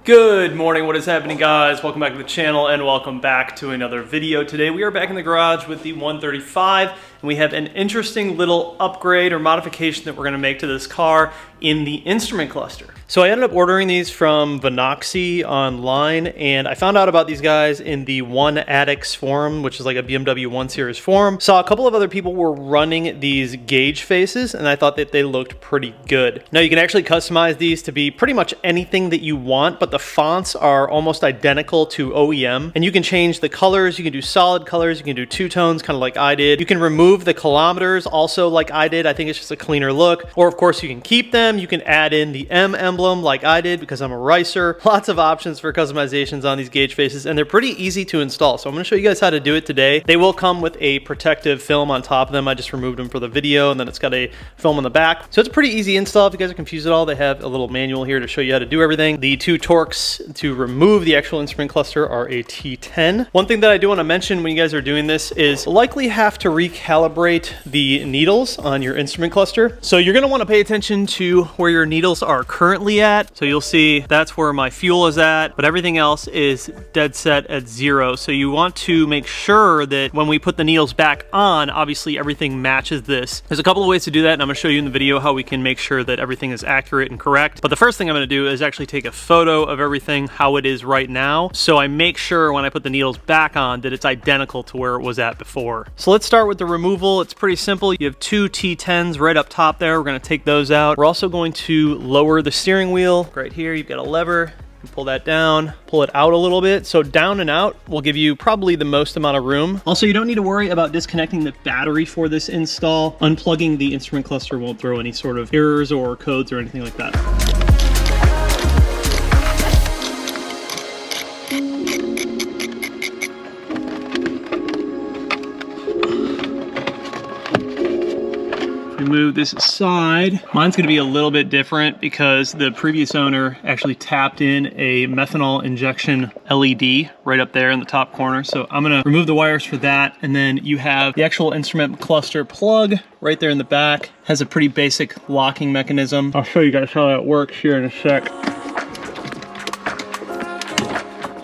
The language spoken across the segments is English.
Good morning, what is happening, guys? Welcome back to the channel and welcome back to another video. Today we are back in the garage with the 135 and we have an interesting little upgrade or modification that we're going to make to this car in the instrument cluster. So I ended up ordering these from Venoxy online and I found out about these guys in the One Addicts forum, which is like a BMW 1 Series forum. Saw a couple of other people were running these gauge faces and I thought that they looked pretty good. Now you can actually customize these to be pretty much anything that you want, but the fonts are almost identical to OEM and you can change the colors. You can do solid colors, you can do two tones kind of like I did. You can remove the kilometers also like I did. I think it's just a cleaner look. Or of course you can keep them. You can add in the M emblem like I did because I'm a ricer. Lots of options for customizations on these gauge faces and they're pretty easy to install. So I'm going to show you guys how to do it today. They will come with a protective film on top of them. I just removed them for the video and then it's got a film on the back. So it's a pretty easy install. If you guys are confused at all, they have a little manual here to show you how to do everything. The two torques to remove the actual instrument cluster are a T10. One thing that I do want to mention when you guys are doing this is likely have to recalibrate the needles on your instrument cluster. So you're going to want to pay attention to where your needles are currently at. So you'll see that's where my fuel is at, but everything else is dead set at 0. So you want to make sure that when we put the needles back on, obviously everything matches this. There's a couple of ways to do that and I'm going to show you in the video how we can make sure that everything is accurate and correct. But the first thing I'm going to do is actually take a photo of everything how it is right now, so I make sure when I put the needles back on that it's identical to where it was at before. So let's start with the removal. It's pretty simple. You have two T10s right up top there. We're going to take those out. We're also going to lower the steering wheel. Right here you've got a lever. You pull that down, pull it out a little bit. So down and out will give you probably the most amount of room. Also, you don't need to worry about disconnecting the battery for this install. Unplugging the instrument cluster won't throw any sort of errors or codes or anything like that. Move this aside. Mine's going to be a little bit different because the previous owner actually tapped in a methanol injection LED right up there in the top corner. So I'm going to remove the wires for that. And then you have the actual instrument cluster plug right there in the back. Has a pretty basic locking mechanism. I'll show you guys how that works here in a sec.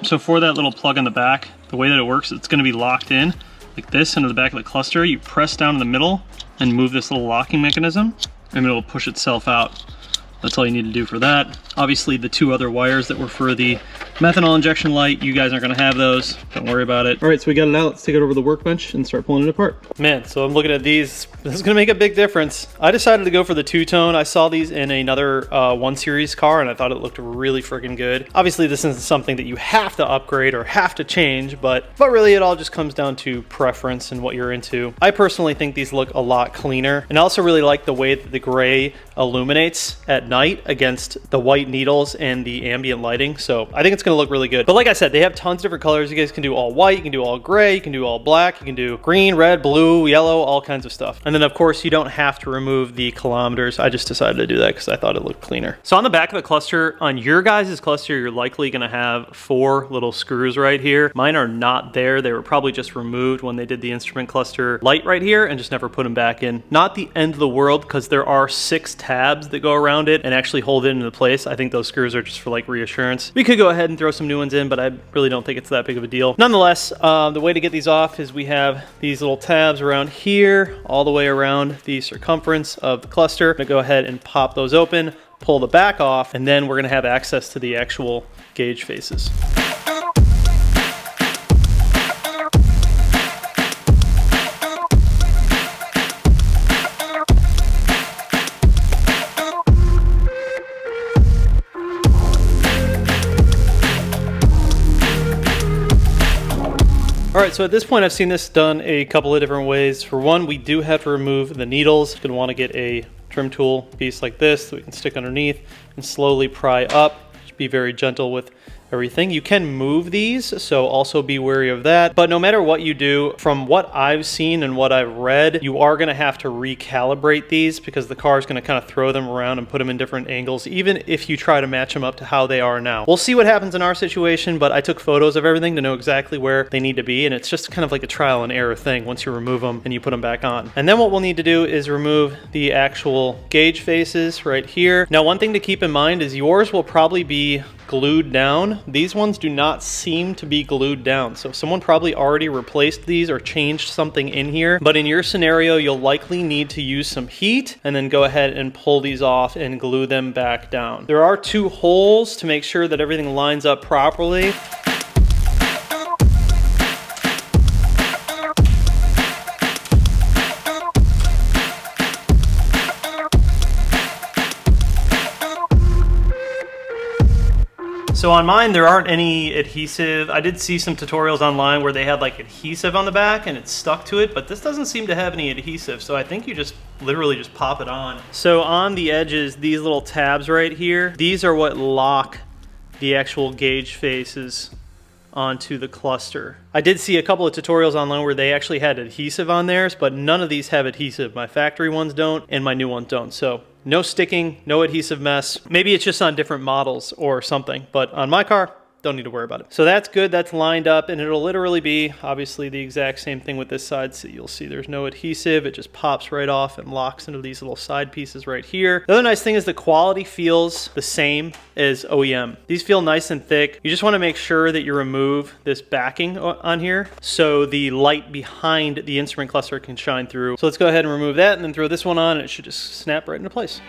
So for that little plug in the back, the way that it works, it's going to be locked in like this into the back of the cluster. You press down in the middle and move this little locking mechanism and it'll push itself out. That's all you need to do for that. Obviously the two other wires that were for the methanol injection light, you guys aren't gonna have those. Don't worry about it. All right, so we got it out. Let's take it over to the workbench and start pulling it apart. Man, so I'm looking at these. This is gonna make a big difference. I decided to go for the two-tone. I saw these in another 1 Series car and I thought it looked really freaking good. Obviously this isn't something that you have to upgrade or have to change, but really it all just comes down to preference and what you're into. I personally think these look a lot cleaner and I also really like the way that the gray illuminates at night against the white needles and the ambient lighting. So I think it's gonna look really good. But like I said, they have tons of different colors. You guys can do all white, you can do all gray, you can do all black, you can do green, red, blue, yellow, all kinds of stuff. And then of course you don't have to remove the kilometers. I just decided to do that because I thought it looked cleaner. So on the back of the cluster, on your guys' cluster, you're likely gonna have 4 little screws right here. Mine are not there. They were probably just removed when they did the instrument cluster light right here and just never put them back in. Not the end of the world because there are 6 tabs that go around it and actually hold it into place. I think those screws are just for like reassurance. We could go ahead and throw some new ones in, but I really don't think it's that big of a deal. Nonetheless, the way to get these off is we have these little tabs around here, all the way around the circumference of the cluster. I'm gonna go ahead and pop those open, pull the back off, and then we're gonna have access to the actual gauge faces. All right, so at this point, I've seen this done a couple of different ways. For one, we do have to remove the needles. You're gonna wanna get a trim tool piece like this that we can stick underneath and slowly pry up. Just be very gentle with everything. You can move these, so also be wary of that. But no matter what you do, from what I've seen and what I've read, you are gonna have to recalibrate these because the car is gonna kind of throw them around and put them in different angles, even if you try to match them up to how they are now. We'll see what happens in our situation, but I took photos of everything to know exactly where they need to be, and it's just kind of like a trial and error thing once you remove them and you put them back on. And then what we'll need to do is remove the actual gauge faces right here. Now, one thing to keep in mind is yours will probably be glued down. These ones do not seem to be glued down. So someone probably already replaced these or changed something in here. But in your scenario, you'll likely need to use some heat and then go ahead and pull these off and glue them back down. There are 2 holes to make sure that everything lines up properly. So on mine, there aren't any adhesive. I did see some tutorials online where they had like adhesive on the back and it stuck to it, but this doesn't seem to have any adhesive. So I think you just literally just pop it on. So on the edges, these little tabs right here, these are what lock the actual gauge faces onto the cluster. I did see a couple of tutorials online where they actually had adhesive on theirs, but none of these have adhesive. My factory ones don't and my new ones don't. So no sticking, no adhesive mess. Maybe it's just on different models or something, but on my car, don't need to worry about it. So that's good, that's lined up, and it'll literally be obviously the exact same thing with this side. So you'll see there's no adhesive, it just pops right off and locks into these little side pieces right here. The other nice thing is the quality feels the same as OEM. These feel nice and thick. You just wanna make sure that you remove this backing on here so the light behind the instrument cluster can shine through. So let's go ahead and remove that and then throw this one on and it should just snap right into place.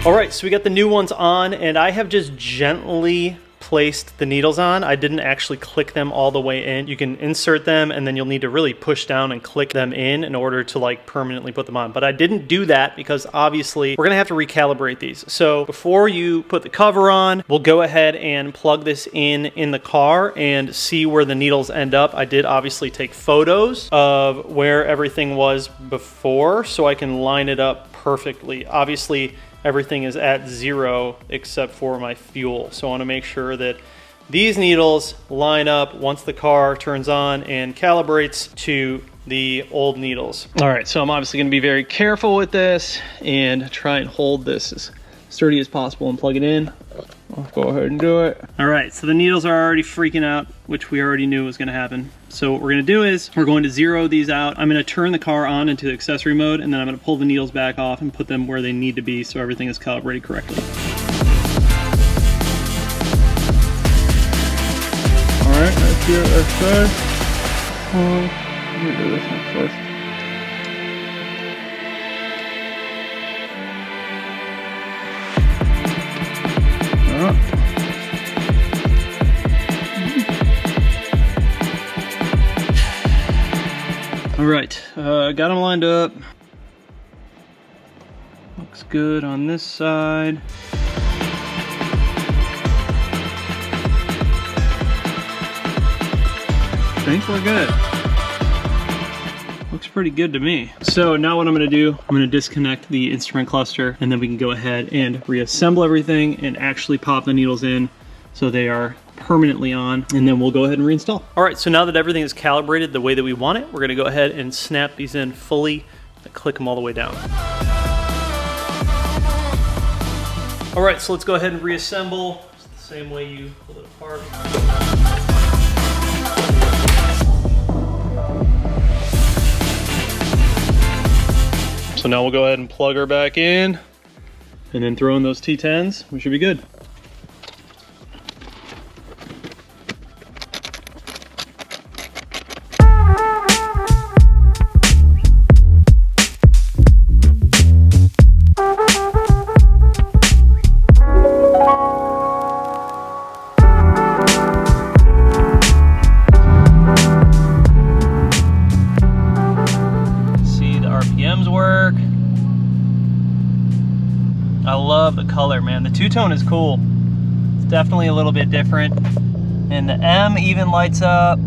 All right, so we got the new ones on, and I have just gently placed the needles on. I didn't actually click them all the way in. You can insert them, and then you'll need to really push down and click them in order to like permanently put them on. But I didn't do that because obviously we're gonna have to recalibrate these. So before you put the cover on, we'll go ahead and plug this in the car and see where the needles end up. I did obviously take photos of where everything was before so I can line it up perfectly. Obviously, everything is at 0 except for my fuel. So I want to make sure that these needles line up once the car turns on and calibrates to the old needles. All right, so I'm obviously going to be very careful with this and try and hold this as sturdy as possible and plug it in. I'll go ahead and do it. All right, so the needles are already freaking out, which we already knew was going to happen. So what we're going to do is we're going to 0 these out. I'm going to turn the car on into accessory mode, and then I'm going to pull the needles back off and put them where they need to be so everything is calibrated correctly. All right, let's do it first. Let me do this one first. All right, got them lined up. Looks good on this side. I think we're good. Looks pretty good to me. So now what I'm gonna do, I'm gonna disconnect the instrument cluster and then we can go ahead and reassemble everything and actually pop the needles in so they are permanently on, and then we'll go ahead and reinstall. All right, so now that everything is calibrated the way that we want it, we're gonna go ahead and snap these in fully and click them all the way down. All right, so let's go ahead and reassemble. It's the same way you pull it apart. So now we'll go ahead and plug her back in and then throw in those T10s. We should be good. Work. I love the color, man. The two-tone is cool. It's definitely a little bit different. And the M even lights up.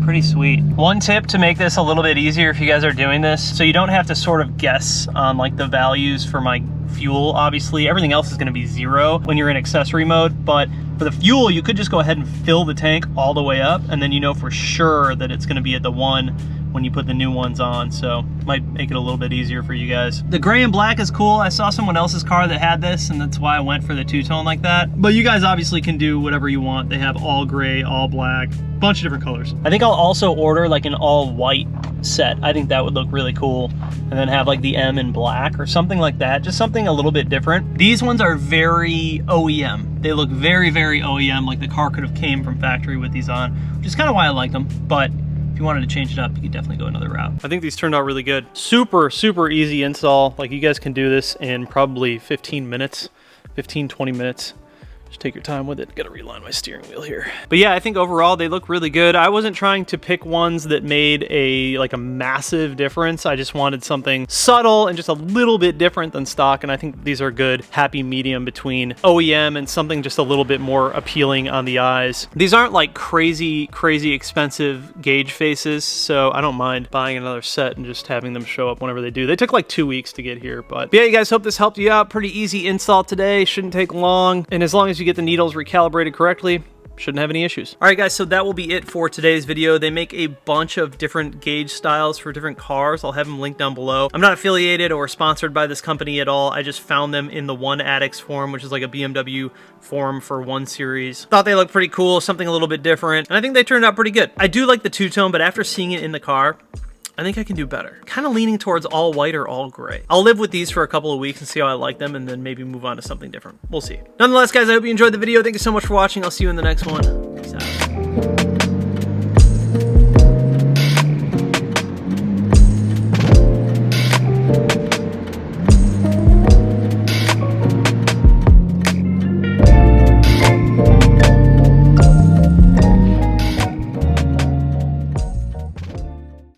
Pretty sweet. One tip to make this a little bit easier if you guys are doing this, so you don't have to sort of guess on like the values for my fuel. Obviously, everything else is going to be 0 when you're in accessory mode, but For the fuel, you could just go ahead and fill the tank all the way up, and then you know for sure that it's gonna be at the 1 when you put the new ones on, so might make it a little bit easier for you guys. The gray and black is cool. I saw someone else's car that had this, and that's why I went for the two-tone like that. But you guys obviously can do whatever you want. They have all gray, all black, bunch of different colors. I think I'll also order like an all white set. I think that would look really cool. And then have like the M in black or something like that. Just something a little bit different. These ones are very OEM. They look very, very OEM, like the car could have came from factory with these on, which is kind of why I like them. But if you wanted to change it up, you could definitely go another route. I think these turned out really good. Super, super easy install. Like you guys can do this in probably 15 minutes, 15, 20 minutes. Just take your time with it. Gotta realign my steering wheel here. But yeah, I think overall they look really good. I wasn't trying to pick ones that made a massive difference. I just wanted something subtle and just a little bit different than stock, and I think these are good happy medium between OEM and something just a little bit more appealing on the eyes. These aren't like crazy expensive gauge faces, so I don't mind buying another set and just having them show up whenever they do. They took like 2 weeks to get here, but yeah, you guys, hope this helped you out. Pretty easy install today. Shouldn't take long, and as long as you get the needles recalibrated correctly, shouldn't have any issues. All right, guys, so that will be it for today's video. They make a bunch of different gauge styles for different cars. I'll have them linked down below. I'm not affiliated or sponsored by this company at all. I just found them in the One Addicts forum, which is like a BMW forum for 1 Series. Thought they looked pretty cool, something a little bit different, and I think they turned out pretty good. I do like the two-tone, but after seeing it in the car, I think I can do better. Kind of leaning towards all white or all gray. I'll live with these for a couple of weeks and see how I like them, and then maybe move on to something different. We'll see. Nonetheless, guys, I hope you enjoyed the video. Thank you so much for watching. I'll see you in the next one. Peace out.